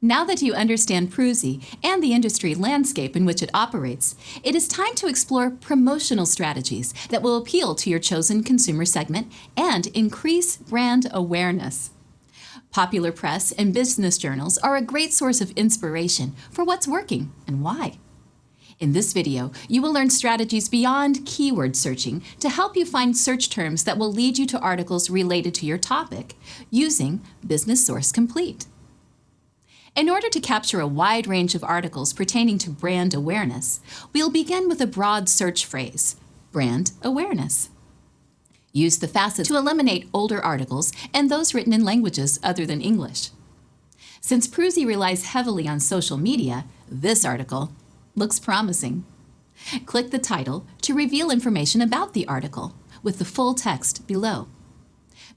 Now that you understand Prusy and the industry landscape in which it operates, it is time to explore promotional strategies that will appeal to your chosen consumer segment and increase brand awareness. Popular press and business journals are a great source of inspiration for what's working and why. In this video, you will learn strategies beyond keyword searching to help you find search terms that will lead you to articles related to your topic using Business Source Complete. In order to capture a wide range of articles pertaining to brand awareness, we'll begin with a broad search phrase, brand awareness. Use the facet to eliminate older articles and those written in languages other than English. Since Prusy relies heavily on social media, this article looks promising. Click the title to reveal information about the article with the full text below.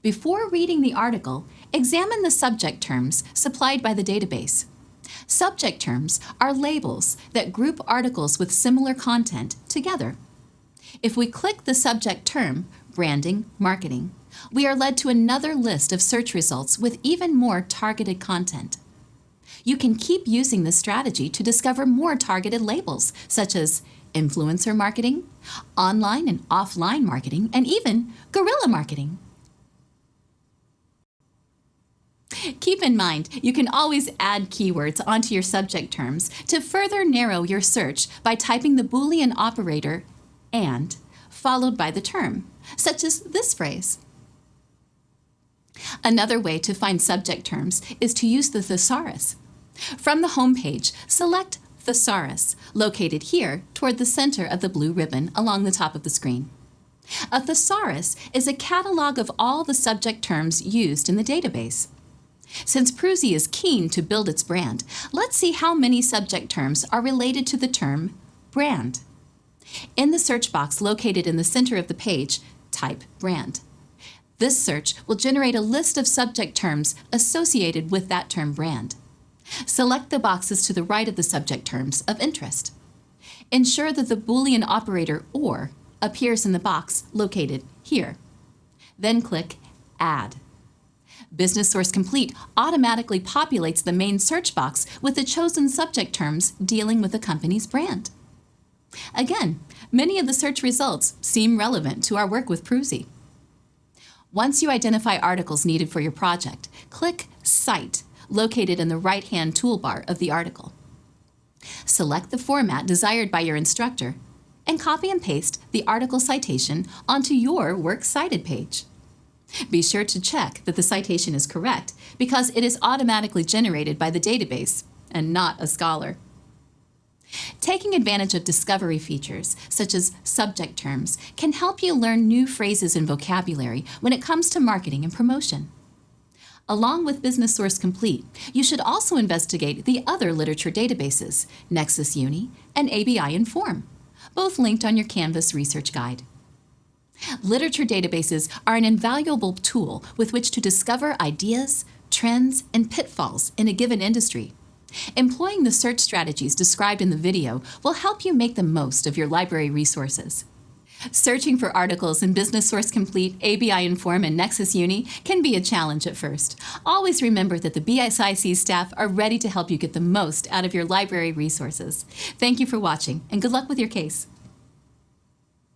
Before reading the article, examine the subject terms supplied by the database. Subject terms are labels that group articles with similar content together. If we click the subject term, branding, marketing, we are led to another list of search results with even more targeted content. You can keep using this strategy to discover more targeted labels, such as influencer marketing, online and offline marketing, and even guerrilla marketing. Keep in mind, you can always add keywords onto your subject terms to further narrow your search by typing the Boolean operator "and" followed by the term, such as this phrase. Another way to find subject terms is to use the Thesaurus. From the home page, select Thesaurus, located here toward the center of the blue ribbon along the top of the screen. A thesaurus is a catalog of all the subject terms used in the database. Since Prusy is keen to build its brand, let's see how many subject terms are related to the term brand. In the search box located in the center of the page, type brand. This search will generate a list of subject terms associated with that term brand. Select the boxes to the right of the subject terms of interest. Ensure that the Boolean operator "or" appears in the box located here. Then click Add. Business Source Complete automatically populates the main search box with the chosen subject terms dealing with the company's brand. Again, many of the search results seem relevant to our work with Prusy. Once you identify articles needed for your project, click Cite, located in the right-hand toolbar of the article. Select the format desired by your instructor and copy and paste the article citation onto your Works Cited page. Be sure to check that the citation is correct because it is automatically generated by the database and not a scholar. Taking advantage of discovery features, such as subject terms, can help you learn new phrases and vocabulary when it comes to marketing and promotion. Along with Business Source Complete, you should also investigate the other literature databases, Nexis Uni and ABI Inform, both linked on your Canvas research guide. Literature databases are an invaluable tool with which to discover ideas, trends, and pitfalls in a given industry. Employing the search strategies described in the video will help you make the most of your library resources. Searching for articles in Business Source Complete, ABI Inform, and Nexis Uni can be a challenge at first. Always remember that the BSIC staff are ready to help you get the most out of your library resources. Thank you for watching, and good luck with your case.